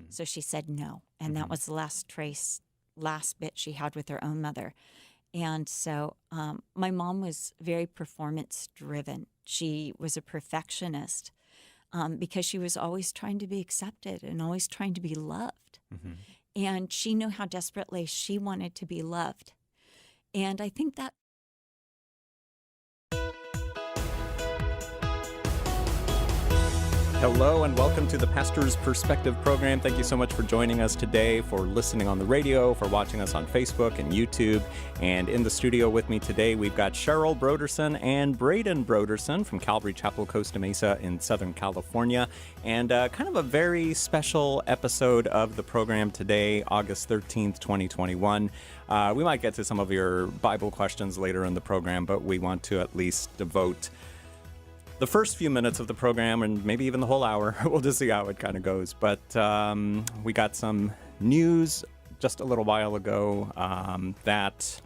So she said no. And that was the last bit she had with her own mother. And so my mom was very performance driven. She was a perfectionist because she was always trying to be accepted and always trying to be loved. And she knew how desperately she wanted to be loved. And I think that Hello and welcome to the Pastor's Perspective program. Thank you so much for joining us today, for listening on the radio, for watching us on Facebook and YouTube. And in the studio with me today, we've got Cheryl Broderson and Braden Broderson from Calvary Chapel, Costa Mesa in Southern California. And kind of a very special episode of the program today, August 13th, 2021. We might get to some of your Bible questions later in the program, but we want to at least devote the first few minutes of the program, and maybe even the whole hour. We'll just see how it kind of goes. But we got some news just a little while ago that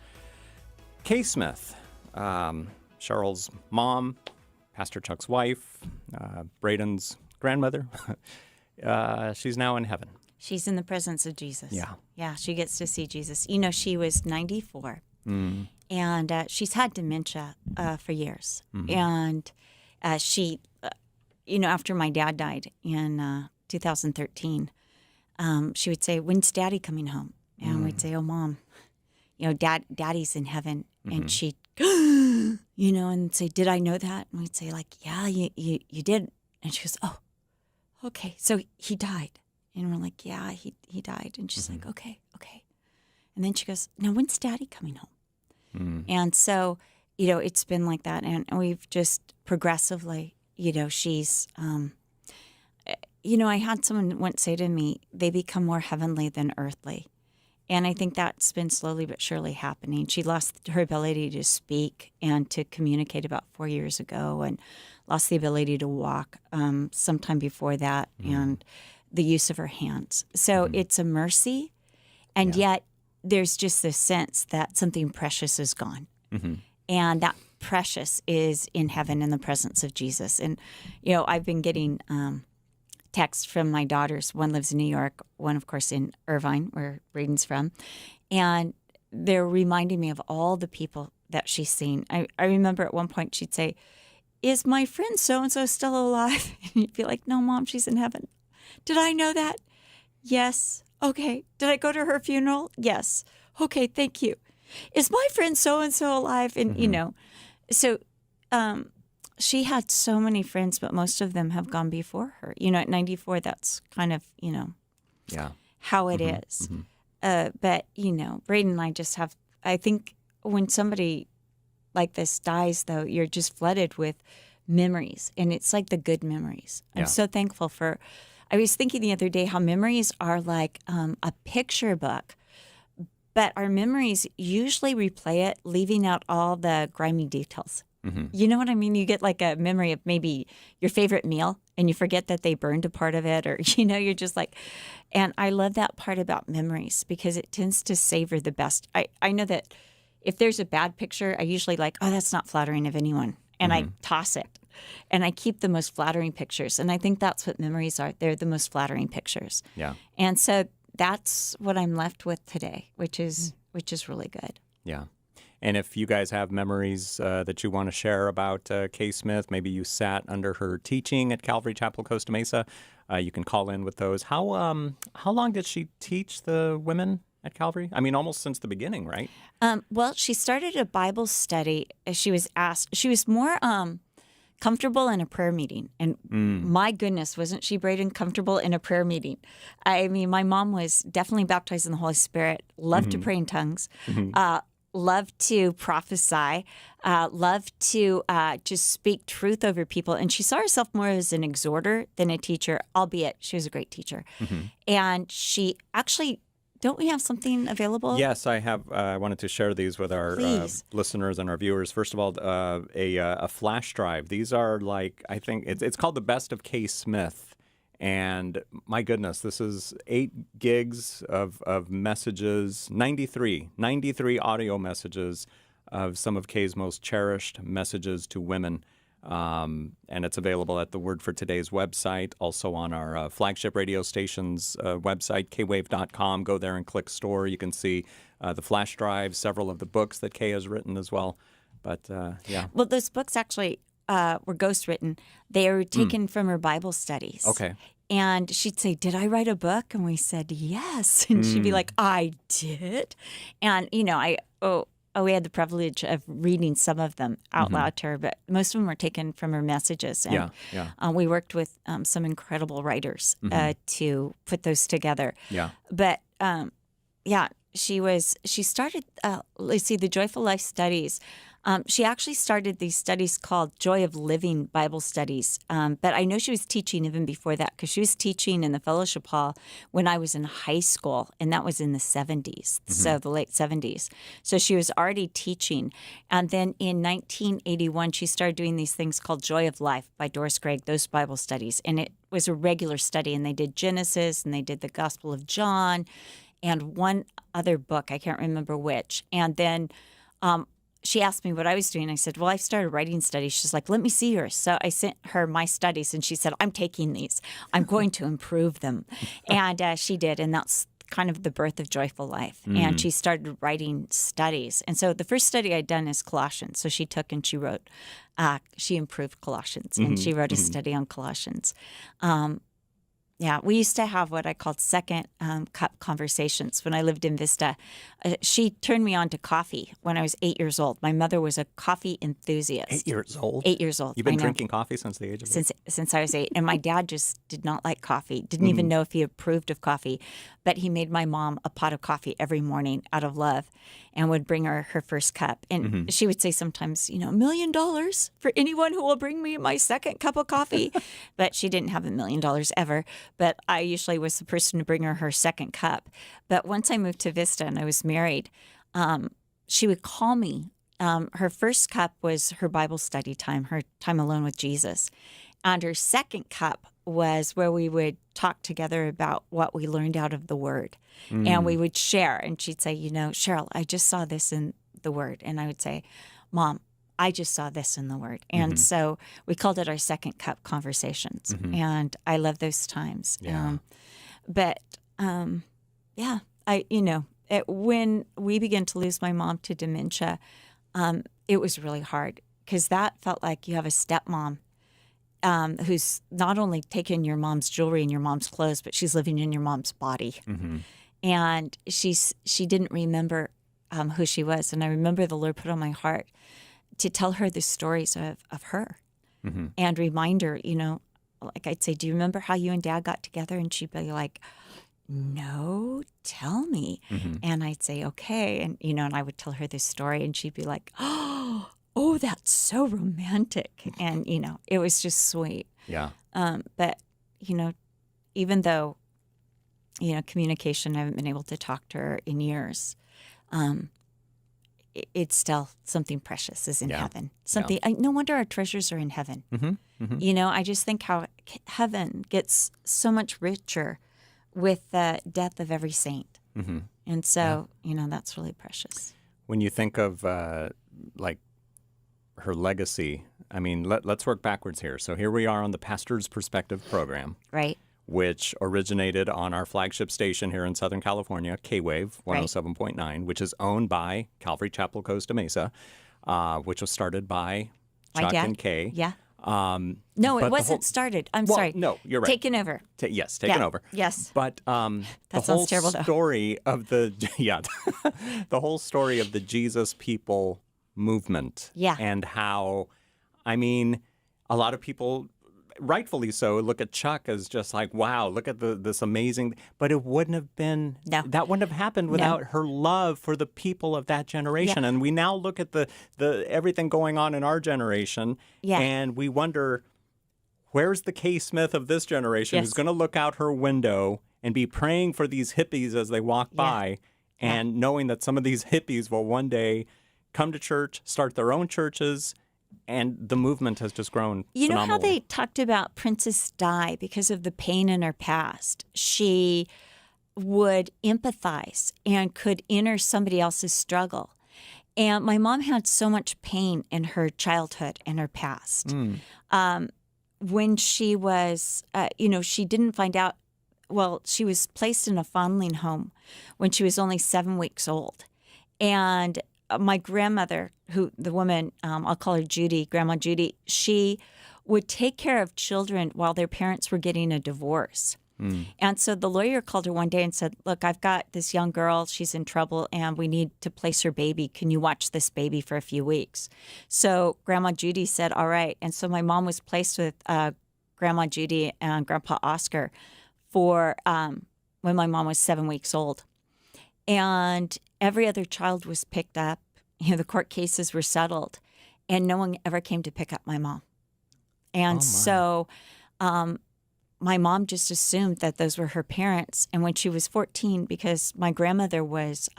Kay Smith, Cheryl's mom, Pastor Chuck's wife, Braden's grandmother, she's now in heaven. she's in the presence of Jesus. Yeah. Yeah, she gets to see Jesus. You know, she was 94, and she's had dementia for years. And she, after my dad died in 2013, she would say, "When's Daddy coming home?" And we'd say, "Oh, Mom, Daddy's in heaven." And she'd, and say, "Did I know that?" And we'd say, "Yeah, you did." And she goes, "Oh, okay. So he died." And we're like, "Yeah, he died." And she's like, "Okay." And then she goes, "Now, when's Daddy coming home?" And so, it's been like that. And we've just progressively, she's, I had someone once say to me, they become more heavenly than earthly. And I think that's been slowly but surely happening. She lost her ability to speak and to communicate about 4 years ago, and lost the ability to walk sometime before that, and the use of her hands. So it's a mercy, and yet there's just this sense that something precious is gone. And that precious is in heaven in the presence of Jesus. And, I've been getting texts from my daughters. One lives in New York, one, of course, in Irvine, where Braden's from. And they're reminding me of all the people that she's seen. I remember at one point she'd say, "Is my friend so-and-so still alive?" And you'd be like, "No, Mom, she's in heaven." "Did I know that?" "Yes." "Okay." "Did I go to her funeral?" "Yes." "Okay, thank you." "Is my friend so-and-so alive?" And, so she had so many friends, but most of them have gone before her. At 94, that's kind of, how it is. But, Braden and I just have, I think when somebody like this dies, though, you're just flooded with memories, and it's like the good memories. I'm so thankful I was thinking the other day how memories are like a picture book, but our memories usually replay it, leaving out all the grimy details. You know what I mean? You get like a memory of maybe your favorite meal, and you forget that they burned a part of it, or, you're just like, and I love that part about memories because it tends to savor the best. I know that if there's a bad picture, I usually like, "Oh, that's not flattering of anyone." And I toss it. And I keep the most flattering pictures. And I think that's what memories are. They're the most flattering pictures. Yeah. And so that's what I'm left with today, which is really good. Yeah. And if you guys have memories that you want to share about Kay Smith, maybe you sat under her teaching at Calvary Chapel, Costa Mesa, you can call in with those. How long did she teach the women at Calvary? I mean, almost since the beginning, right? Well, she started a Bible study. She was asked. She was more comfortable in a prayer meeting. And my goodness, wasn't she, Braden, comfortable in a prayer meeting? I mean, my mom was definitely baptized in the Holy Spirit, loved to pray in tongues, loved to prophesy, loved to just speak truth over people. And she saw herself more as an exhorter than a teacher, albeit she was a great teacher. And she actually... Don't we have something available? Yes, I have. I wanted to share these with our listeners and our viewers. First of all, a flash drive. These are like, I think it's called The Best of Kay Smith. And my goodness, this is 8 gigs of messages, 93 audio messages of some of Kay's most cherished messages to women. And it's available at the Word for Today's website, also on our flagship radio station's website, kwave.com. Go there and click store. You can see the flash drive, several of the books that Kay has written as well. But yeah. Well, those books actually were ghostwritten. They were taken from her Bible studies. Okay. And she'd say, "Did I write a book?" And we said, "Yes." And she'd be like, "I did." And, we had the privilege of reading some of them out loud to her, but most of them were taken from her messages. And we worked with some incredible writers to put those together. Yeah. But she started, the Joyful Life Studies. She actually started these studies called Joy of Living Bible Studies. But I know she was teaching even before that, because she was teaching in the fellowship hall when I was in high school, and that was in the 70s, so the late 70s. So she was already teaching. And then in 1981, she started doing these things called Joy of Life by Doris Gregg, those Bible studies. And it was a regular study, and they did Genesis, and they did the Gospel of John, and one other book, I can't remember which. And then she asked me what I was doing. I said, well, I started writing studies. She's like, let me see yours. So I sent her my studies, and she said, I'm taking these. I'm going to improve them. And she did, and that's kind of the birth of Joyful Life. And she started writing studies. And so the first study I'd done is Colossians. So she took and she wrote, she improved Colossians, and she wrote a study on Colossians. Yeah, we used to have what I called second cup conversations when I lived in Vista. She turned me on to coffee when I was 8 years old. My mother was a coffee enthusiast. 8 years old? 8 years old. You've been drinking coffee since the age of 8? Since I was 8. And my dad just did not like coffee, didn't even know if he approved of coffee. But he made my mom a pot of coffee every morning out of love and would bring her her first cup. And she would say sometimes, $1 million for anyone who will bring me my second cup of coffee. But she didn't have $1 million ever. But I usually was the person to bring her her second cup. But once I moved to Vista and I was married, she would call me. Her first cup was her Bible study time, her time alone with Jesus. And her second cup was where we would talk together about what we learned out of the Word. And we would share. And she'd say, Cheryl, I just saw this in the Word. And I would say, Mom, I just saw this in the Word. And so we called it our second cup conversations. And I love those times. Yeah. When we began to lose my mom to dementia, it was really hard, because that felt like you have a stepmom who's not only taking your mom's jewelry and your mom's clothes, but she's living in your mom's body. And she didn't remember who she was. And I remember the Lord put on my heart to tell her the stories of her and remind her, like I'd say, do you remember how you and Dad got together? And she'd be like, no, tell me. And I'd say, okay. And, and I would tell her this story, and she'd be like, oh, that's so romantic. And, it was just sweet. Yeah. But, even though, communication, I haven't been able to talk to her in years, it's still something precious is in heaven. Something. No wonder our treasures are in heaven. I just think how heaven gets so much richer with the death of every saint. And so, that's really precious. When you think of like her legacy, I mean, let's work backwards here. So here we are on the Pastor's Perspective program. Right. Which originated on our flagship station here in Southern California, K-Wave 107.9, which is owned by Calvary Chapel Costa Mesa, which was started by Chuck and Kay. Yeah. No, it wasn't started. I'm sorry. No, you're right. Taken over. Taken over. Yes. But that the sounds whole terrible, though. story of the the whole story of the Jesus People movement. Yeah. And how, I mean, a lot of people, rightfully so, look at Chuck as just like, wow, look at this amazing, but it wouldn't have been, that wouldn't have happened without her love for the people of that generation. And we now look at the everything going on in our generation, and we wonder, where's the Kay Smith of this generation who's going to look out her window and be praying for these hippies as they walk by, and knowing that some of these hippies will one day come to church, start their own churches, and the movement has just grown You know how phenomenally. they talked about Princess Di because of the pain in her past? She would empathize and could enter somebody else's struggle. And my mom had so much pain in her childhood and her past. When she was, she didn't find out, well, she was placed in a fondling home when she was only 7 weeks old. And my grandmother, the woman, I'll call her Judy, Grandma Judy, she would take care of children while their parents were getting a divorce. And so the lawyer called her one day and said, look, I've got this young girl. She's in trouble and we need to place her baby. Can you watch this baby for a few weeks? So Grandma Judy said, all right. And so my mom was placed with Grandma Judy and Grandpa Oscar for when my mom was 7 weeks old. And every other child was picked up. The court cases were settled. And no one ever came to pick up my mom. And so my mom just assumed that those were her parents. And when she was 14, because my grandmother was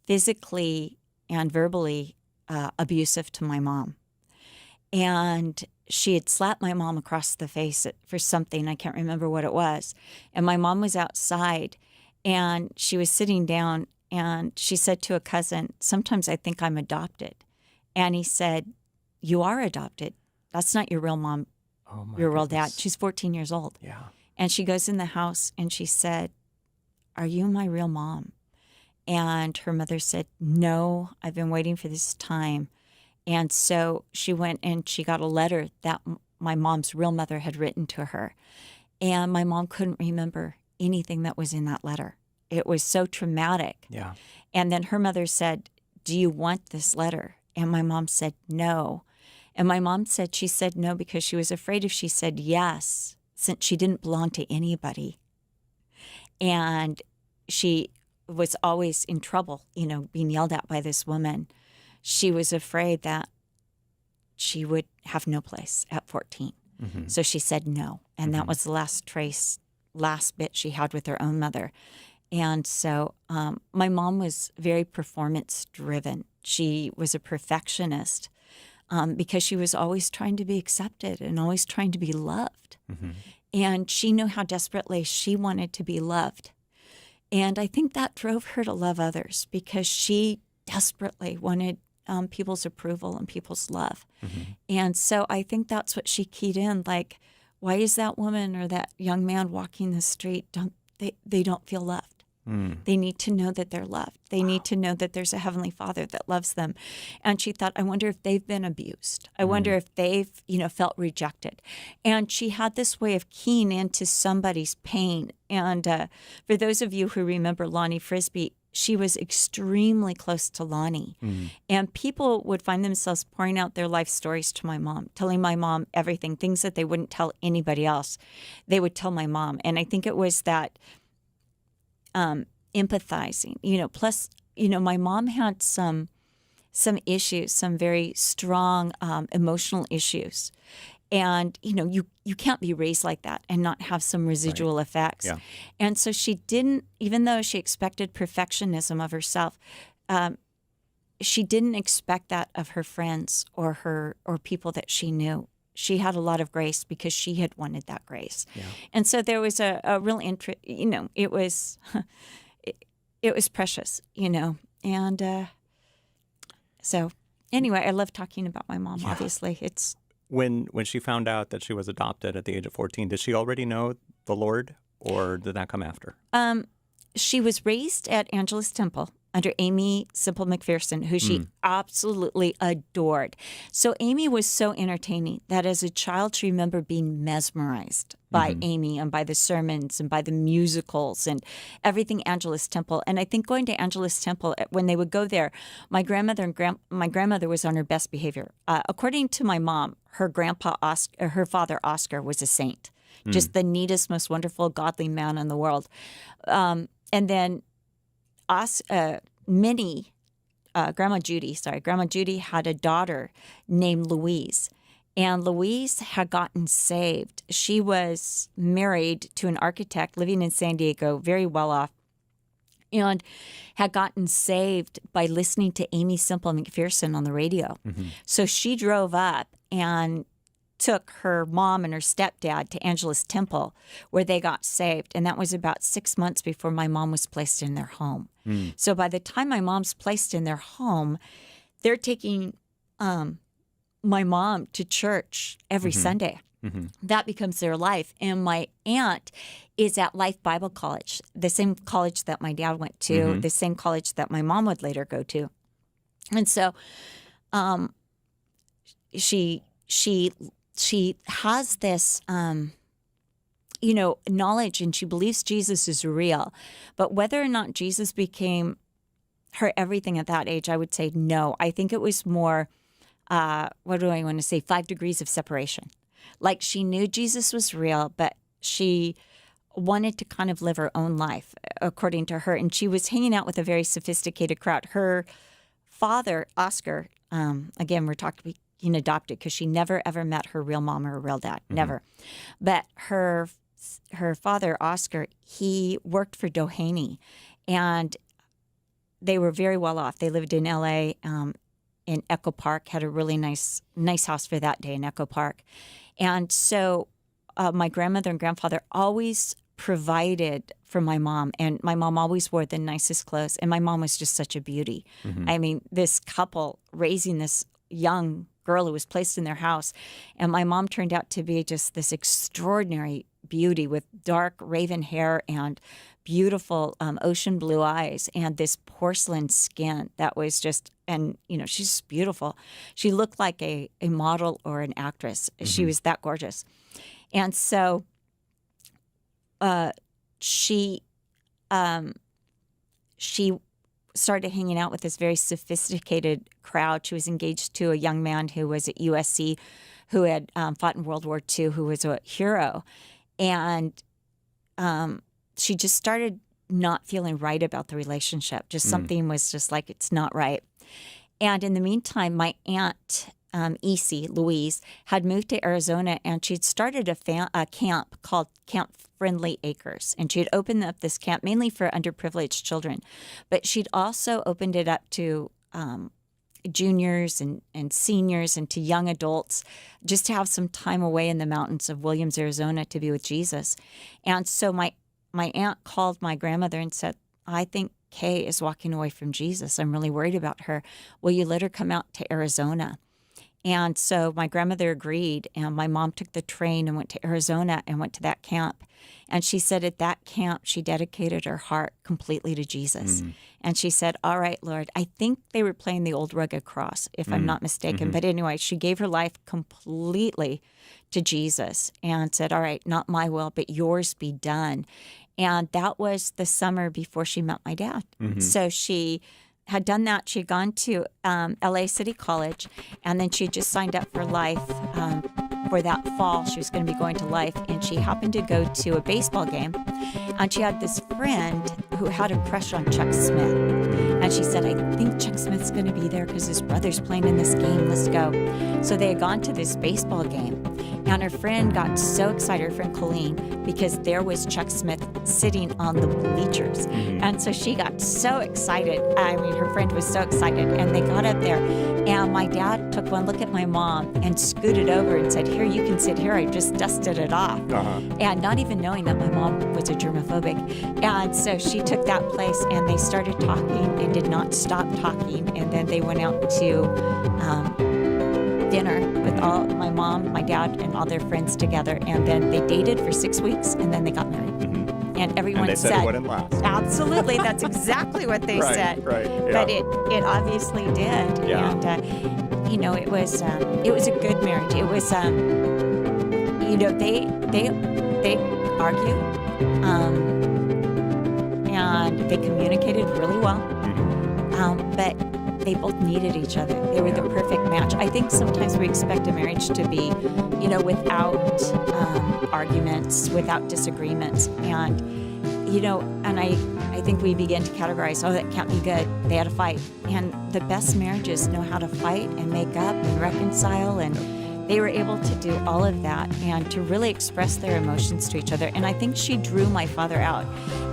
physically and verbally abusive to my mom. And she had slapped my mom across the face for something. I can't remember what it was. And my mom was outside and she was sitting down and she said to a cousin, sometimes I think I'm adopted. And he said, you are adopted. That's not your real mom. Your real dad. She's 14 years old. Yeah. And she goes in the house and she said, are you my real mom? And her mother said, no, I've been waiting for this time. And so she went and she got a letter that my mom's real mother had written to her. And my mom couldn't remember anything that was in that letter. It was so traumatic. Yeah. And then her mother said, do you want this letter? And my mom said, no. And my mom said she said no because she was afraid if she said yes, since she didn't belong to anybody. And she was always in trouble, being yelled at by this woman. She was afraid that she would have no place at 14. Mm-hmm. So she said no. And that was the last bit she had with her own mother. And so my mom was very performance driven. She was a perfectionist. Because she was always trying to be accepted and always trying to be loved. Mm-hmm. And she knew how desperately she wanted to be loved. And I think that drove her to love others because she desperately wanted people's approval and people's love. Mm-hmm. And so I think that's what she keyed in, like, why is that woman or that young man walking the street, they don't feel loved? They need to know that they're loved. They need to know that there's a Heavenly Father that loves them. And she thought, I wonder if they've been abused. I wonder if they've, felt rejected. And she had this way of keying into somebody's pain. And for those of you who remember Lonnie Frisbee, she was extremely close to Lonnie. And people would find themselves pouring out their life stories to my mom, telling my mom everything, things that they wouldn't tell anybody else. They would tell my mom. And I think it was that empathizing, plus, my mom had some issues, some very strong emotional issues. And, you can't be raised like that and not have some residual effects. Yeah. And so she didn't, even though she expected perfectionism of herself, she didn't expect that of her friends or people that she knew. She had a lot of grace because she had wanted that grace. Yeah. And so there was a real interest, it was precious, and so anyway, I love talking about my mom, obviously. It's When she found out that she was adopted at the age of 14, did she already know the Lord or did that come after? She was raised at Angelus Temple under Aimee Semple McPherson, who she absolutely adored. So Aimee was so entertaining that as a child, she remembered being mesmerized by Aimee and by the sermons and by the musicals and everything Angelus Temple. And I think going to Angelus Temple, when they would go there, my grandmother was on her best behavior. According to my mom, her father Oscar was a saint, just the neatest, most wonderful, godly man in the world. And then Grandma Judy had a daughter named Louise. And Louise had gotten saved. She was married to an architect living in San Diego, very well off, and had gotten saved by listening to Aimee Semple McPherson on the radio. So she drove up and took her mom and her stepdad to Angela's Temple, where they got saved. And that was about 6 months before my mom was placed in their home. So by the time my mom's placed in their home, they're taking my mom to church every Sunday. That becomes their life. And my aunt is at Life Bible College, the same college that my dad went to, the same college that my mom would later go to. And so she has this, knowledge, and she believes Jesus is real. But whether or not Jesus became her everything at that age, I would say no. I think it was more, 5 degrees of separation. Like, she knew Jesus was real, but she wanted to kind of live her own life, according to her. And she was hanging out with a very sophisticated crowd. Her father, Oscar, again, we're talking being adopted, because she never ever met her real mom or her real dad, never. But her father, Oscar, he worked for Doheny, and they were very well off. They lived in L.A., in Echo Park, had a really nice house for that day in Echo Park. And so my grandmother and grandfather always provided for my mom, and my mom always wore the nicest clothes, and my mom was just such a beauty. I mean, this couple raising this young girl who was placed in their house, and my mom turned out to be just this extraordinary beauty with dark raven hair and beautiful ocean blue eyes and this porcelain skin that was just, and she's just beautiful. She looked like a model or an actress. She was that gorgeous. And so she started hanging out with this very sophisticated crowd. She was engaged to a young man who was at USC, who had fought in World War II, who was a hero. And she just started not feeling right about the relationship. Just something was just like, it's not right. And in the meantime, my aunt, Essie, Louise, had moved to Arizona, and she'd started a camp called Camp Friendly Acres. And she had opened up this camp mainly for underprivileged children. But she'd also opened it up to juniors and seniors and to young adults, just to have some time away in the mountains of Williams, Arizona, to be with Jesus. And so my aunt called my grandmother and said, I think Kay is walking away from Jesus. I'm really worried about her. Will you let her come out to Arizona? And so my grandmother agreed, and my mom took the train and went to Arizona and went to that camp. And she said at that camp, she dedicated her heart completely to Jesus. And she said, all right, Lord, I think they were playing the old rugged cross, if I'm not mistaken. But anyway, she gave her life completely to Jesus and said, all right, not my will, but yours be done. And that was the summer before she met my dad. So she had done that. She had gone to LA City College, and then she just signed up for Life for that fall. She was going to be going to Life, and she happened to go to a baseball game, and she had this friend who had a crush on Chuck Smith. And she said, I think Chuck Smith's going to be there because his brother's playing in this game. Let's go. So they had gone to this baseball game, and her friend got so excited, her friend Colleen, because there was Chuck Smith sitting on the bleachers. And so she got so excited. I mean, her friend was so excited, and they got up there, and my dad took one look at my mom and scooted over and said, here, you can sit here. I just dusted it off. And not even knowing that my mom was a germophobic. And so she took that place, and they started talking and did not stop talking. And then they went out to dinner with all my mom, my dad, and all their friends together. And then they dated for 6 weeks, and then they got married. And everyone they said it wouldn't last. Absolutely. That's exactly what they said. Right. Yeah. But it obviously did. Yeah. And, it was a good marriage. It was, they argue, and they communicated really well. But they both needed each other. They were the perfect match. I think sometimes we expect a marriage to be, without arguments, without disagreements. And, and I think we begin to categorize, that can't be good. They had a fight. And the best marriages know how to fight and make up and reconcile. And they were able to do all of that and to really express their emotions to each other. And I think she drew my father out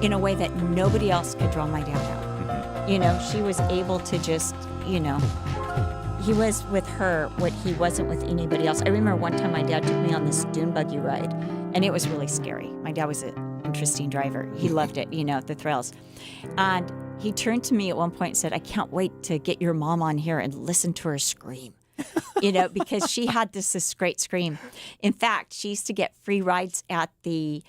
in a way that nobody else could draw my dad out. She was able to just, he was with her what he wasn't with anybody else. I remember one time my dad took me on this dune buggy ride, and it was really scary. My dad was an interesting driver. He loved it, the thrills. And he turned to me at one point and said, "I can't wait to get your mom on here and listen to her scream." Because she had this great scream. In fact, she used to get free rides at the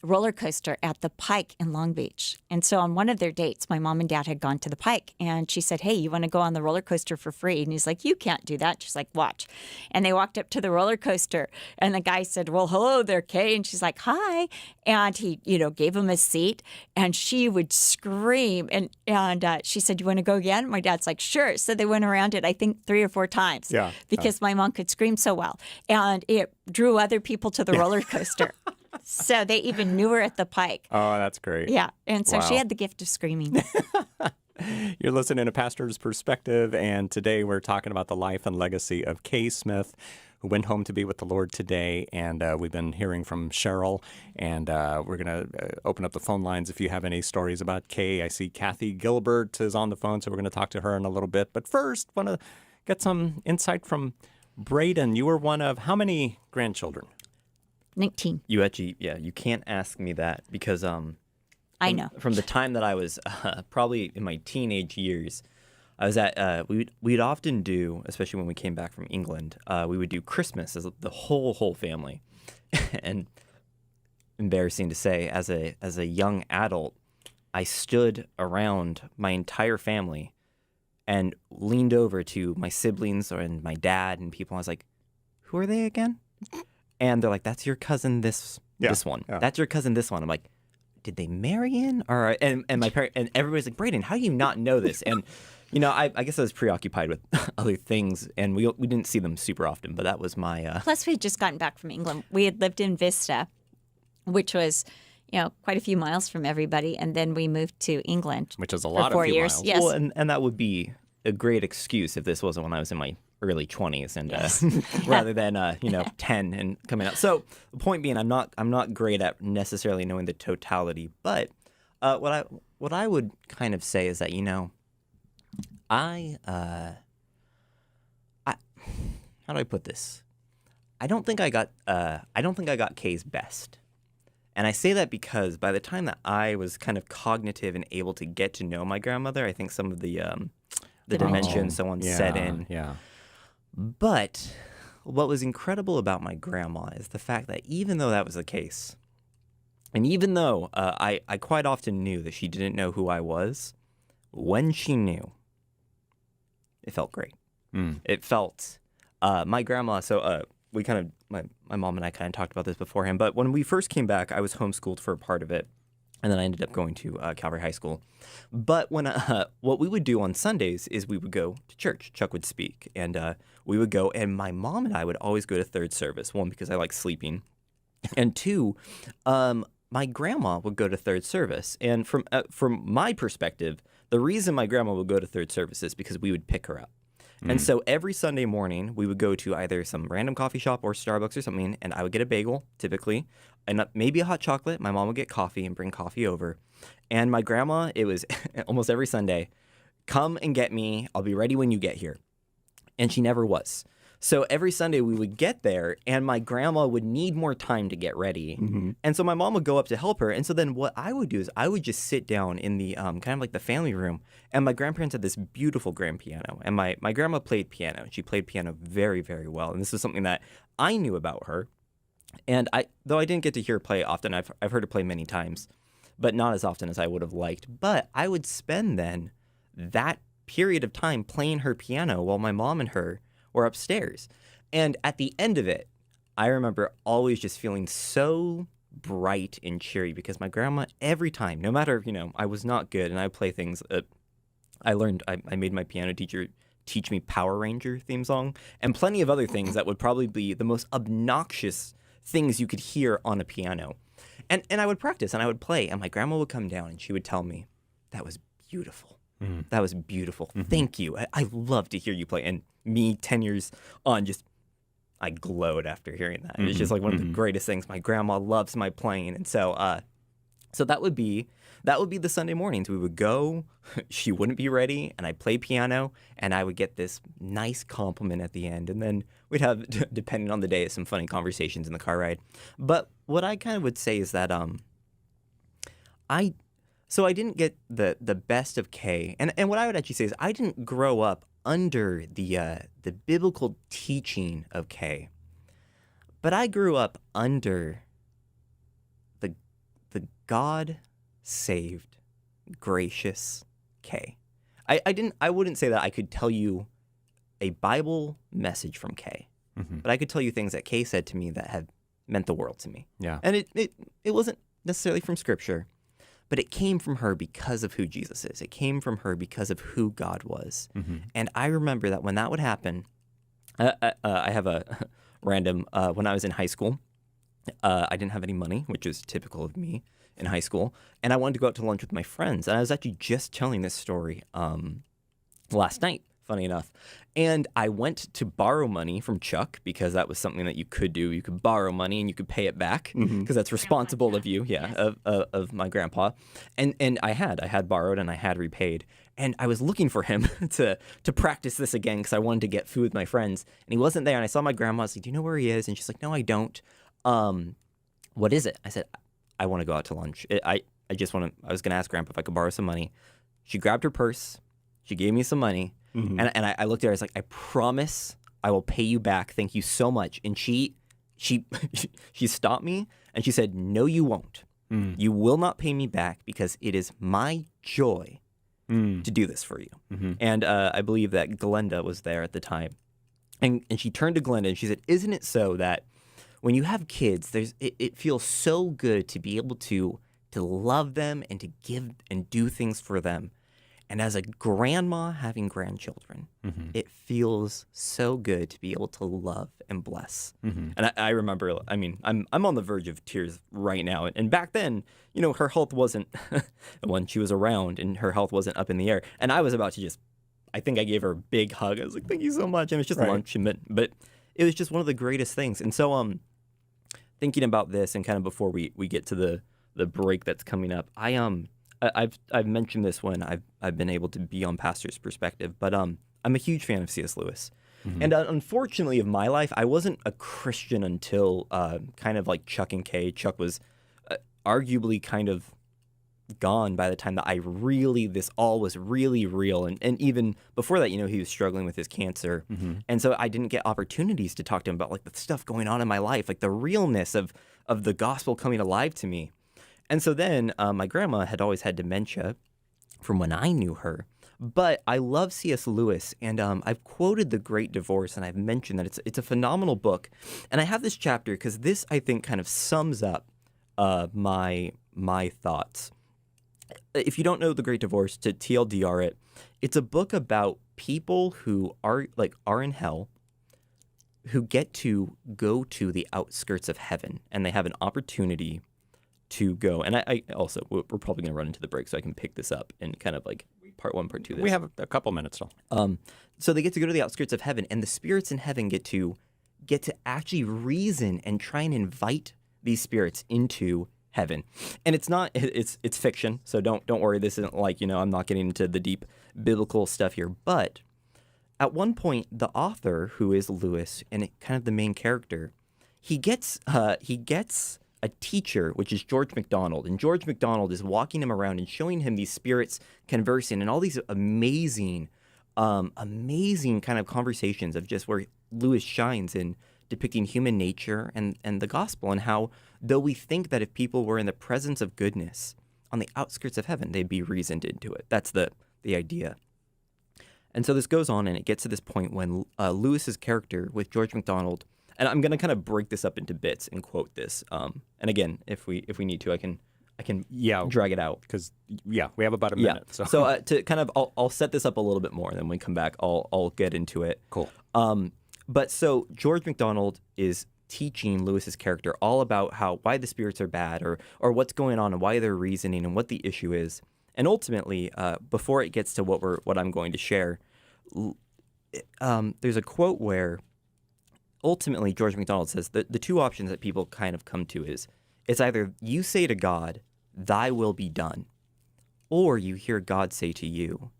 roller coaster at the Pike in Long Beach. And so on one of their dates, my mom and dad had gone to the Pike, and she said, "Hey, you want to go on the roller coaster for free?" And he's like, "You can't do that." She's like, "Watch." And they walked up to the roller coaster, and the guy said, "Well, hello there, Kay." And she's like, "Hi." And he, gave him a seat, and she would scream. And she said, "You want to go again?" My dad's like, "Sure." So they went around it, I think, 3 or 4 times. Yeah. Because my mom could scream so well. And it drew other people to the roller coaster. So they even knew her at the Pike. Oh, that's great. Yeah. And so she Wow. had the gift of screaming. You're listening to Pastor's Perspective, and today we're talking about the life and legacy of Kay Smith, who went home to be with the Lord today. And we've been hearing from Cheryl, and we're going to open up the phone lines if you have any stories about Kay. I see Kathy Gilbert is on the phone, so we're going to talk to her in a little bit. But first, want to get some insight from Braden. You were one of how many grandchildren? 19. You actually, you can't ask me that because I know. from the time that I was probably in my teenage years, I was at we'd often do, especially when we came back from England, we would do Christmas as the whole family, and embarrassing to say, as a young adult, I stood around my entire family and leaned over to my siblings and my dad and people. I was like, "Who are they again?" And they're like, "That's your cousin, this one. Yeah. That's your cousin, this one." I'm like, "Did they marry in?" Or and my parent and everybody's like, "Braden, how do you not know this?" And I guess I was preoccupied with other things, and we didn't see them super often. But that was my. Plus, we had just gotten back from England. We had lived in Vista, which was, quite a few miles from everybody. And then we moved to England. Which is a for lot 4 of few years. miles. Yes. Well, and that would be a great excuse if this wasn't when I was in my early 20s and rather than 10 and coming out. So the point being, I'm not great at necessarily knowing the totality, but what I would kind of say is that I how do I put this? I don't think I got Kay's best. And I say that because by the time that I was kind of cognitive and able to get to know my grandmother, I think some of the dementia and so on set in. Yeah. But what was incredible about my grandma is the fact that even though that was the case, and even though I quite often knew that she didn't know who I was, when she knew, it felt great. It felt, my grandma, so we kind of, my mom and I kind of talked about this beforehand, but when we first came back, I was homeschooled for a part of it. And then I ended up going to Calvary High School. But when what we would do on Sundays is we would go to church. Chuck would speak, and we would go. And my mom and I would always go to third service. 1, because I like sleeping, and 2, my grandma would go to third service. And from my perspective, the reason my grandma would go to third service is because we would pick her up. And so every Sunday morning, we would go to either some random coffee shop or Starbucks or something, and I would get a bagel, typically, and maybe a hot chocolate. My mom would get coffee and bring coffee over. And my grandma, it was almost every Sunday, "Come and get me. I'll be ready when you get here." And she never was. So every Sunday we would get there, and my grandma would need more time to get ready. And so my mom would go up to help her. And so then what I would do is I would just sit down in the kind of like the family room. And my grandparents had this beautiful grand piano. And my grandma played piano. She played piano very, very well. And this was something that I knew about her. And though I didn't get to hear her play often, I've heard her play many times, but not as often as I would have liked. But I would spend then that period of time playing her piano while my mom and her were upstairs. And at the end of it, I remember always just feeling so bright and cheery because my grandma, every time, no matter, I was not good and I play things, I made my piano teacher teach me Power Ranger theme song and plenty of other things that would probably be the most obnoxious things you could hear on a piano. And I would practice and I would play, and my grandma would come down and she would tell me, "That was beautiful. That was beautiful. Thank you. I love to hear you play." And me, 10 years on, I glowed after hearing that. It's just like one of the greatest things. My grandma loves my playing. And so that would be that would be the Sunday mornings. We would go, she wouldn't be ready, and I'd play piano, and I would get this nice compliment at the end. And then we'd have, depending on the day, some funny conversations in the car ride. But what I kind of would say is that I didn't get the best of Kay. And what I would actually say is I didn't grow up under the biblical teaching of Kay. But I grew up under the God-saved, gracious Kay. I wouldn't say that I could tell you a Bible message from Kay, but I could tell you things that Kay said to me that have meant the world to me. Yeah. And it wasn't necessarily from Scripture, but it came from her because of who Jesus is. It came from her because of who God was. And I remember that when that would happen, I have a random, when I was in high school, I didn't have any money, which is typical of me in high school. And I wanted to go out to lunch with my friends. And I was actually just telling this story last night, funny enough. And I went to borrow money from Chuck because that was something that you could do. You could borrow money and you could pay it back because that's responsible of you, of my grandpa. And I had borrowed and I had repaid. And I was looking for him to practice this again because I wanted to get food with my friends. And he wasn't there. And I saw my grandma. I was like, do you know where he is? And she's like, no, I don't. What is it? I said, I want to go out to lunch. I was going to ask Grandpa if I could borrow some money. She grabbed her purse. She gave me some money. And I looked at her. I was like, I promise I will pay you back. Thank you so much. And she stopped me and she said, no, you won't. You will not pay me back because it is my joy to do this for you. And I believe that Glenda was there at the time. And she turned to Glenda and she said, isn't it so that when you have kids, it feels so good to be able to love them and to give and do things for them. And as a grandma having grandchildren, it feels so good to be able to love and bless. And I remember, I mean, I'm on the verge of tears right now. And back then, you know, her health wasn't, when she was around and her health wasn't up in the air. And I was about to I think I gave her a big hug. I was like, thank you so much. And it's just lunch, but it was just one of the greatest things. And so thinking about this and kind of before we get to the break that's coming up, I've mentioned this when I've been able to be on Pastor's Perspective, but I'm a huge fan of C.S. Lewis. And unfortunately of my life, I wasn't a Christian until kind of like Chuck and Kay. Chuck was arguably kind of gone by the time that this all was really real. And even before that, you know, he was struggling with his cancer. And so I didn't get opportunities to talk to him about like the stuff going on in my life, like the realness of the gospel coming alive to me. And so then my grandma had always had dementia from when I knew her. But I love C.S. Lewis, and I've quoted The Great Divorce, and I've mentioned that it's a phenomenal book. And I have this chapter because this, I think, kind of sums up my thoughts. If you don't know The Great Divorce, to TLDR it, it's a book about people who are in hell, who get to go to the outskirts of heaven, and they have an opportunity to go. And I also, we're probably going to run into the break so I can pick this up and kind of like part one, part two. We have a couple minutes still. So they get to go to the outskirts of heaven, and the spirits in heaven get to actually reason and try and invite these spirits into heaven. And it's fiction, so don't worry. This isn't like, you know, I'm not getting into the deep biblical stuff here. But at one point, the author, who is Lewis and kind of the main character, he gets a teacher, which is George MacDonald. And George MacDonald is walking him around and showing him these spirits conversing and all these amazing kind of conversations of just where Lewis shines in depicting human nature and the gospel, and how, though we think that if people were in the presence of goodness on the outskirts of heaven, they'd be reasoned into it. That's the idea. And so this goes on, and it gets to this point when Lewis's character with George MacDonald, and I'm going to kind of break this up into bits and quote this. And again, if we need to, I can drag it out because we have about a minute. Yeah. So to kind of, I'll set this up a little bit more, and then when we come back, I'll get into it. Cool. But so George MacDonald is teaching Lewis's character all about why the spirits are bad, or what's going on and why they're reasoning and what the issue is. And ultimately, before it gets to what I'm going to share, there's a quote where ultimately George MacDonald says that the two options that people kind of come to is, it's either you say to God, thy will be done, or you hear God say to you,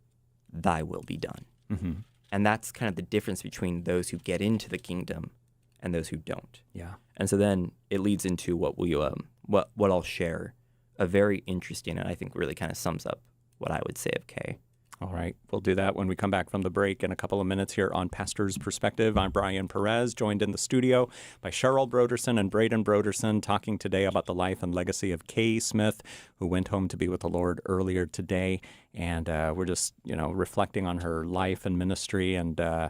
thy will be done. Mm-hmm. And that's kind of the difference between those who get into the kingdom and those who don't. Yeah. And so then it leads into what I'll share, a very interesting, and I think really kind of sums up what I would say of Kay. All right. We'll do that when we come back from the break in a couple of minutes here on Pastor's Perspective. I'm Brian Perez, joined in the studio by Cheryl Broderson and Braden Broderson, talking today about the life and legacy of Kay Smith, who went home to be with the Lord earlier today. And we're just, reflecting on her life and ministry and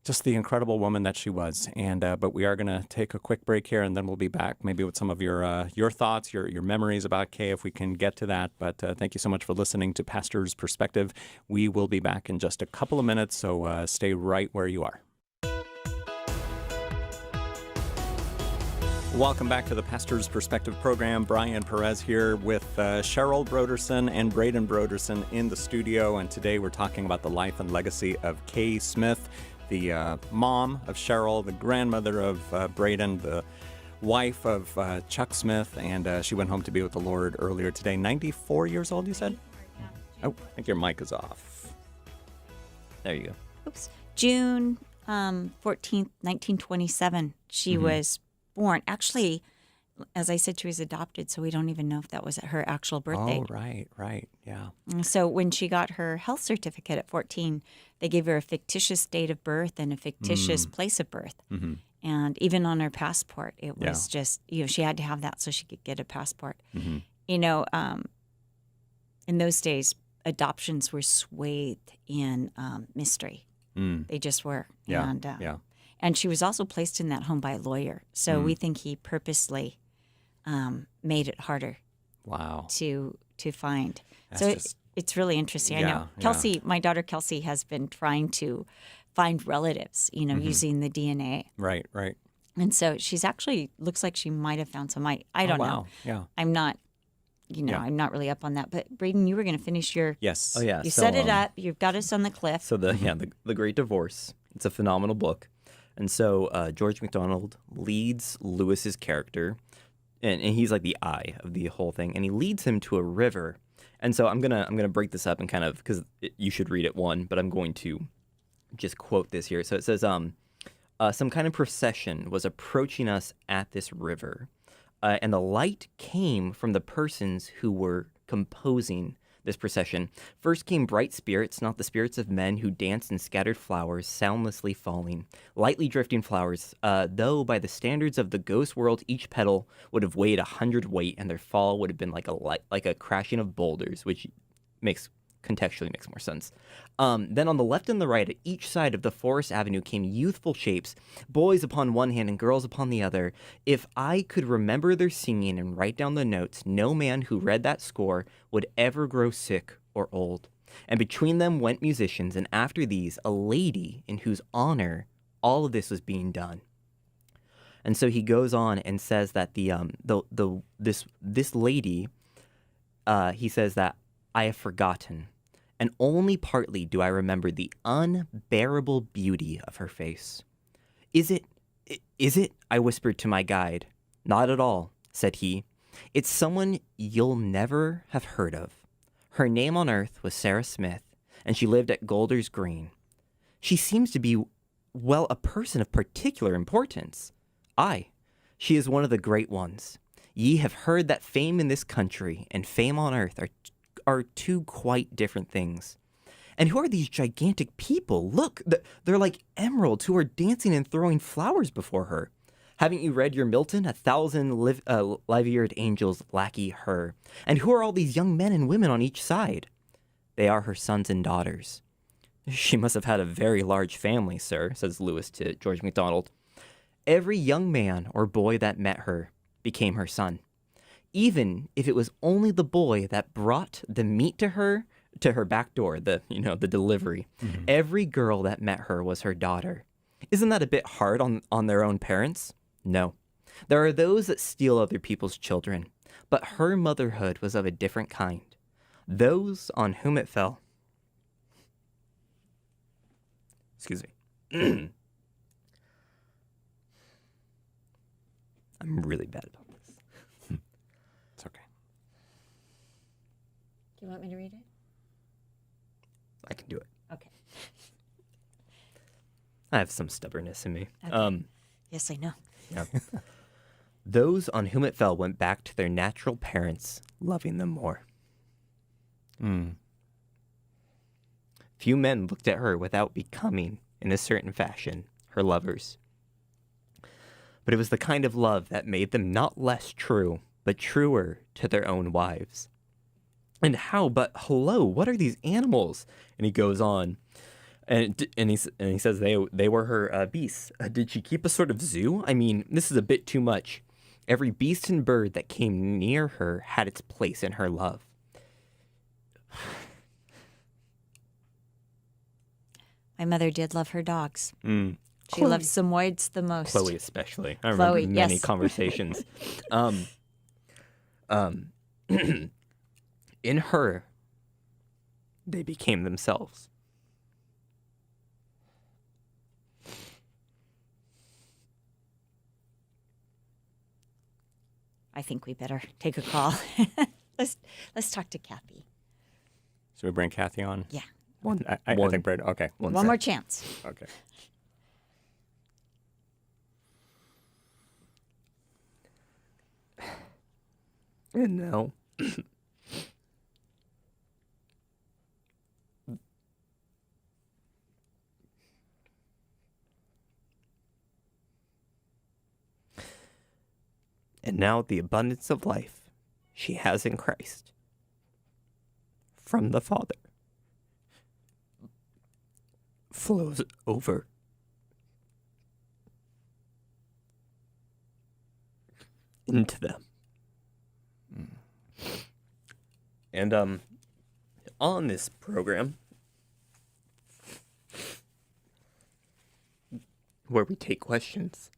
just the incredible woman that she was. And but we are going to take a quick break here, and then we'll be back maybe with some of your thoughts, your memories about Kay, if we can get to that. But thank you so much for listening to Pastor's Perspective. We will be back in just a couple of minutes, so stay right where you are. Welcome back to the Pastor's Perspective program. Brian Perez here with Cheryl Broderson and Braden Broderson in the studio. And today we're talking about the life and legacy of Kay Smith, the mom of Cheryl, the grandmother of Braden, the wife of Chuck Smith, and she went home to be with the Lord earlier today. 94 years old, you said? Oh, I think your mic is off. There you go. Oops. June 14th, 1927, she was born. Actually, as I said, she was adopted, so we don't even know if that was her actual birthday. Oh, right, yeah. So when she got her health certificate at 14, they gave her a fictitious date of birth and a fictitious place of birth. Mm-hmm. And even on her passport, it was Yeah. just, she had to have that so she could get a passport. Mm-hmm. In those days, adoptions were swathed in mystery. Mm. They just were. Yeah, And, yeah. and she was also placed in that home by a lawyer. So we think he purposely made it harder Wow. to find. That's So just- it's really interesting. I know Yeah, yeah. Kelsey, my daughter Kelsey, has been trying to find relatives, using the DNA. Right. And so she's actually looks like she might have found some. I don't know. Wow. Yeah. I'm not, Yeah. I'm not really up on that. But Braden, you were going to finish your. Yes. Oh, yeah. You so, set it up. You've got us on the cliff. So the Great Divorce. It's a phenomenal book, and so George MacDonald leads Lewis's character, and he's like the eye of the whole thing, and he leads him to a river. And so I'm gonna break this up and kind of, because you should read it but I'm going to just quote this here. So it says, some kind of procession was approaching us at this river, and the light came from the persons who were composing this procession. First came bright spirits, not the spirits of men who danced in scattered flowers, soundlessly falling, lightly drifting flowers, though by the standards of the ghost world, each petal would have weighed 100 weight, and their fall would have been like a crashing of boulders, which contextually makes more sense. Then on the left and the right, at each side of the forest avenue, came youthful shapes, boys upon one hand and girls upon the other. If I could remember their singing and write down the notes, no man who read that score would ever grow sick or old. And between them went musicians, and after these, a lady in whose honor all of this was being done. And so he goes on and says that this lady, he says that I have forgotten, and only partly do I remember the unbearable beauty of her face. Is it? I whispered to my guide. Not at all, said he. It's someone you'll never have heard of. Her name on earth was Sarah Smith, and she lived at Golders Green. She seems to be, well, a person of particular importance. Aye, she is one of the great ones. Ye have heard that fame in this country and fame on earth are two quite different things. And who are these gigantic people? Look, they're like emeralds who are dancing and throwing flowers before her. Haven't you read your Milton? 1,000 live-eared angels lackey her. And who are all these young men and women on each side? They are her sons and daughters. She must have had a very large family, sir, says Lewis to George MacDonald. Every young man or boy that met her became her son. Even if it was only the boy that brought the meat to her back door, the delivery. Mm-hmm. Every girl that met her was her daughter. Isn't that a bit hard on their own parents? No. There are those that steal other people's children, but her motherhood was of a different kind. Those on whom it fell. Excuse me. I'm really bad about this. It's okay. you want me to read it? I can do it. Okay. I have some stubbornness in me. Okay. Yes, I know. Yeah. Those on whom it fell went back to their natural parents, loving them more. Few men looked at her without becoming, in a certain fashion, her lovers. But it was the kind of love that made them not less true, but truer to their own wives. And how, but hello, what are these animals? And he goes on, and he says they were her beasts. Did she keep a sort of zoo? I mean, this is a bit too much. Every beast and bird that came near her had its place in her love. My mother did love her dogs. She Chloe. loves Samoyeds the most. Chloe especially. I remember Chloe, many yes. conversations. In her, they became themselves. I think we better take a call. Let's talk to Kathy. Should we bring Kathy on? Yeah. I think Brad. Okay. One more chance. Okay. And now, the abundance of life she has in Christ from the Father flows over into them. And on this program, where we take questions,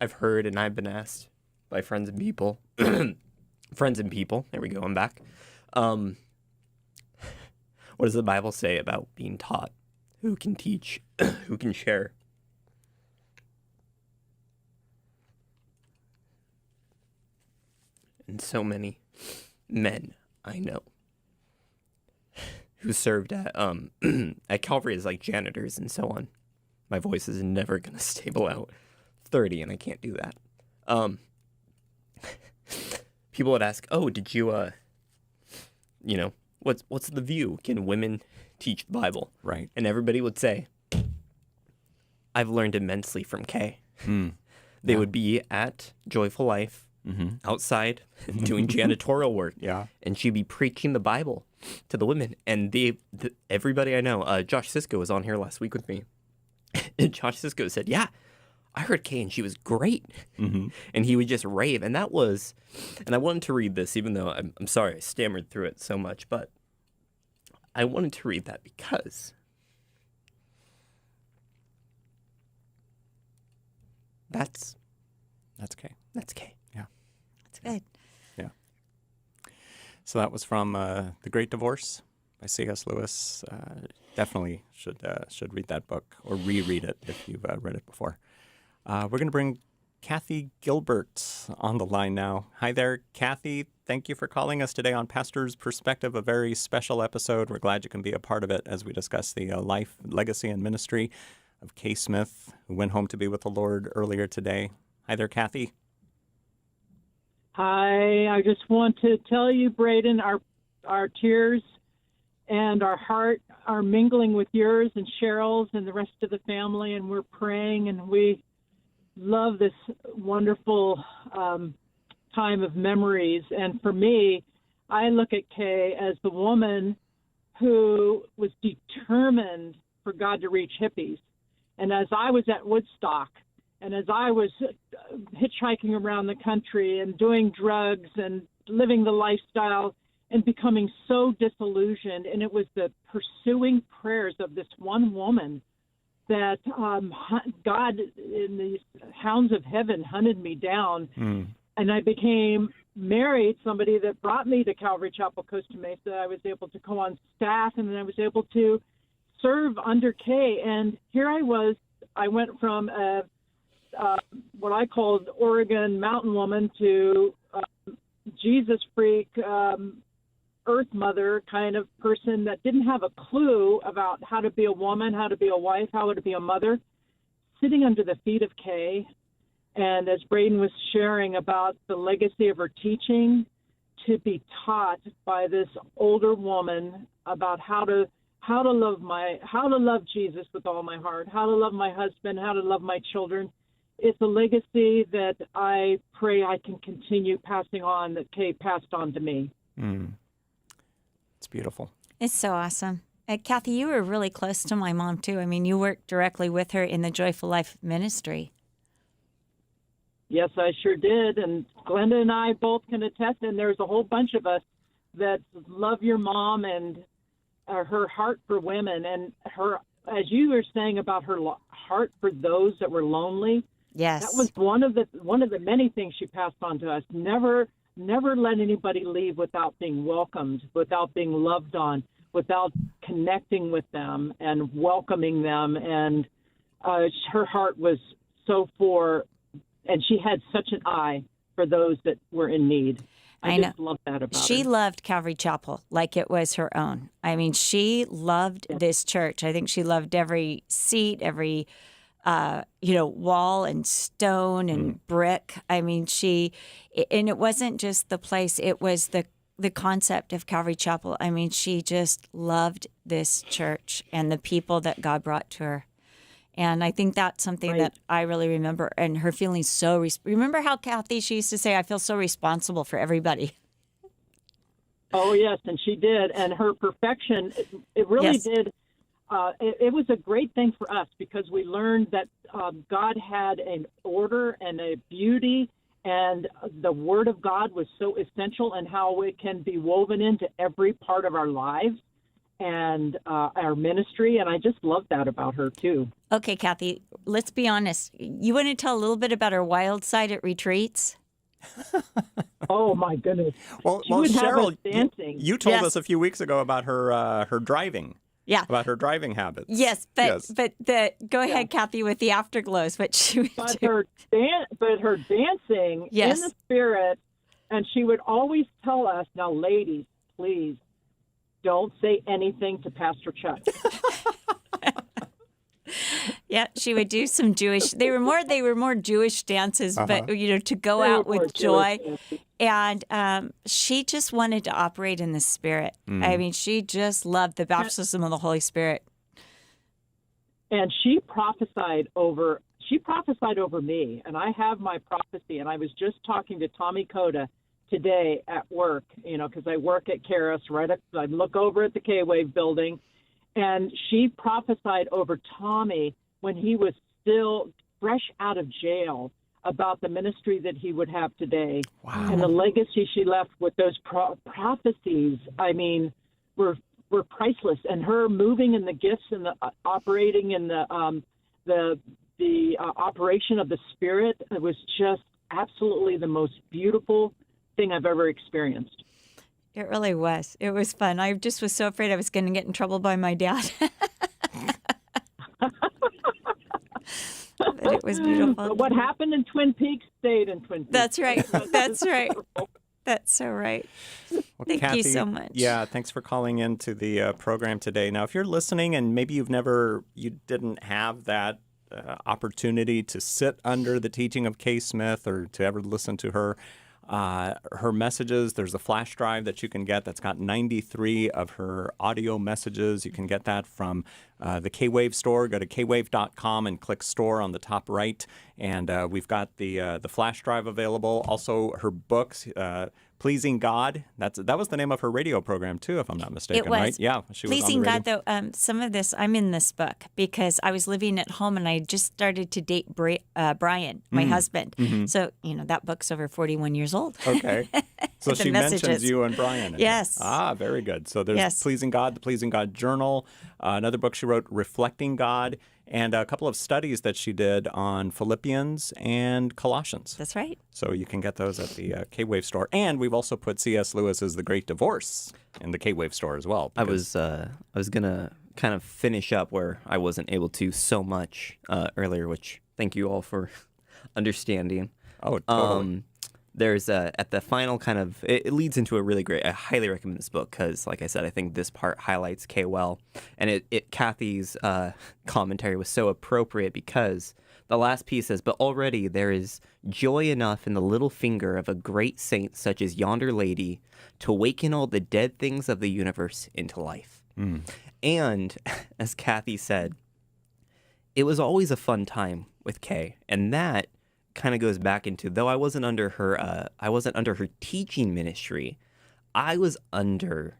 I've heard and I've been asked by friends and people, there we go, I'm back. What does the Bible say about being taught? Who can teach? Who can share? And so many men I know who served at at Calvary as like janitors and so on. My voice is never gonna stable out. 30 and I can't do that. People would ask, "Oh, did you what's the view? Can women teach the Bible?" Right. And everybody would say, "I've learned immensely from Kay." They would be at Joyful Life outside doing janitorial work. Yeah. And she'd be preaching the Bible to the women. And everybody I know, Josh Sisko was on here last week with me. And Josh Sisko said, "Yeah, I heard Kay and she was great." And he would just rave. And that was, and I wanted to read this, even though I'm sorry I stammered through it so much, but I wanted to read that because that's Kay. That's Kay. Yeah. That's good. Yeah. So that was from The Great Divorce by C.S. Lewis. Definitely should read that book or reread it if you've read it before. We're going to bring Kathy Gilbert on the line now. Hi there, Kathy. Thank you for calling us today on Pastor's Perspective, a very special episode. We're glad you can be a part of it as we discuss the life, legacy, and ministry of Kay Smith, who went home to be with the Lord earlier today. Hi there, Kathy. Hi, I just want to tell you, Braden, our tears and our heart are mingling with yours and Cheryl's and the rest of the family, and we're praying, and we love this wonderful time of memories. And for me, I look at Kay as the woman who was determined for God to reach hippies. And as I was at Woodstock, and as I was hitchhiking around the country and doing drugs and living the lifestyle and becoming so disillusioned, and it was the pursuing prayers of this one woman that God in the hounds of heaven hunted me down. And I became married, somebody that brought me to Calvary Chapel, Costa Mesa. I was able to go on staff, and then I was able to serve under Kay. And here I was. I went from what I called Oregon mountain woman to Jesus freak, earth mother kind of person that didn't have a clue about how to be a woman, how to be a wife, how to be a mother, sitting under the feet of Kay. And as Braden was sharing about the legacy of her teaching, to be taught by this older woman about how to love Jesus with all my heart, how to love my husband, how to love my children. It's a legacy that I pray I can continue passing on, that Kay passed on to me. It's beautiful. It's so awesome. Kathy, you were really close to my mom, too. I mean, you worked directly with her in the Joyful Life ministry. Yes, I sure did. And Glenda and I both can attest, and there's a whole bunch of us that love your mom and her heart for women, and her, as you were saying about her heart for those that were lonely. Yes. That was one of the many things she passed on to us. Never let anybody leave without being welcomed, without being loved on, without connecting with them and welcoming them. And her heart was so for, and she had such an eye for those that were in need. I just love that about her. She loved Calvary Chapel like it was her own. I mean, she loved this church. I think she loved every seat, every wall and stone and brick. I mean, and it wasn't just the place, it was the concept of Calvary Chapel. I mean, she just loved this church and the people that God brought to her. And I think that's something that I really remember, and her feeling so, remember how Kathy, she used to say, I feel so responsible for everybody. Oh, yes, and she did. And her perfection, it really did. It was a great thing for us because we learned that God had an order and a beauty, and the Word of God was so essential, and how it can be woven into every part of our lives and our ministry. And I just love that about her, too. Okay, Kathy, let's be honest. You want to tell a little bit about her wild side at retreats? Oh, my goodness. Well, Cheryl, you told us a few weeks ago about her driving. Yeah. About her driving habits. Yes, but go ahead, Kathy, with the afterglows. What she would do. Her dancing in the spirit, and she would always tell us, now, ladies, please don't say anything to Pastor Chuck. Yeah, she would do some Jewish. They were more Jewish dances, but to go out with joy. And she just wanted to operate in the Spirit. I mean, she just loved the baptism of the Holy Spirit. And she prophesied over me, and I have my prophecy. And I was just talking to Tommy Coda today at work, because I work at Karis, I look over at the K-Wave building, and she prophesied over Tommy when he was still fresh out of jail about the ministry that he would have today. Wow. And the legacy she left with those prophecies, I mean, were priceless. And her moving in the gifts and the operating in the operation of the Spirit, it was just absolutely the most beautiful thing I've ever experienced. It really was. It was fun. I just was so afraid I was going to get in trouble by my dad. But it was beautiful. But what happened in Twin Peaks stayed in Twin Peaks. That's right. That's right. That's so right. Well, Thank Kathy, you so much. Yeah, thanks for calling into the program today. Now, if you're listening and maybe you didn't have that opportunity to sit under the teaching of Kay Smith or to ever listen to her messages, there's a flash drive that you can get that's got 93 of her audio messages. You can get that from the K-Wave store. Go to kwave.com and click store on the top right. And we've got the flash drive available. Also, her books, Pleasing God. That was the name of her radio program, too, if I'm not mistaken, it was. right? Yeah, she was Pleasing on the God, though, some of this, I'm in this book because I was living at home and I just started to date Brian, my husband. Mm-hmm. So, that book's over 41 years old. Okay. So she mentions you and Brian. Yes. Very good. So there's Pleasing God, the Pleasing God Journal, another book she wrote, Reflecting God, and a couple of studies that she did on Philippians and Colossians. That's right. So you can get those at the K-Wave store. And we've also put C.S. Lewis's The Great Divorce in the K-Wave store as well. I was going to kind of finish up where I wasn't able to so much earlier, which thank you all for understanding. Oh, totally. there's at the final kind of it leads into a really great. I highly recommend this book because, like I said, I think this part highlights Kay well, and Kathy's commentary was so appropriate because the last piece says, "But already there is joy enough in the little finger of a great saint such as yonder lady to waken all the dead things of the universe into life." And as Kathy said, it was always a fun time with Kay, and that kind of goes back into, though I wasn't under her teaching ministry, I was under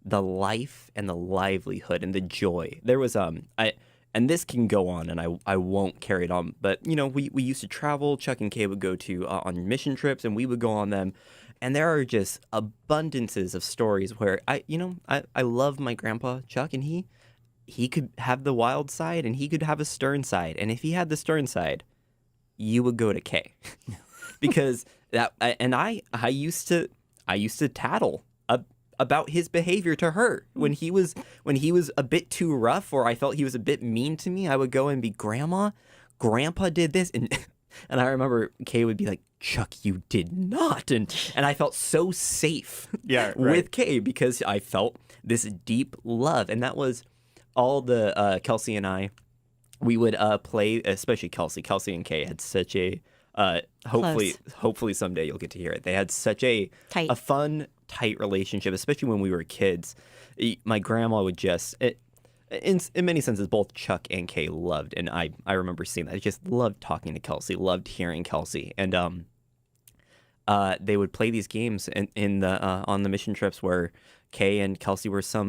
the life and the livelihood and the joy. There was and this can go on, and I won't carry it on, but we used to travel. Chuck and Kay would go to on mission trips, and we would go on them, and there are just abundances of stories where I love my grandpa Chuck, and he could have the wild side and he could have a stern side, and if he had the stern side, you would go to Kay because I used to tattle about his behavior to her when he was a bit too rough, or I felt he was a bit mean to me. I would go and be, Grandpa did this, and I remember Kay would be like, Chuck, you did not, and I felt so safe with Kay because I felt this deep love, and that was all the Kelsey and I. We would play, especially Kelsey. Kelsey and Kay had such a hopefully someday you'll get to hear it. They had such a fun, tight relationship, especially when we were kids. My grandma would just, in many senses, both Chuck and Kay loved, and I remember seeing that. I just loved talking to Kelsey, loved hearing Kelsey, and they would play these games in the on the mission trips where Kay and Kelsey were some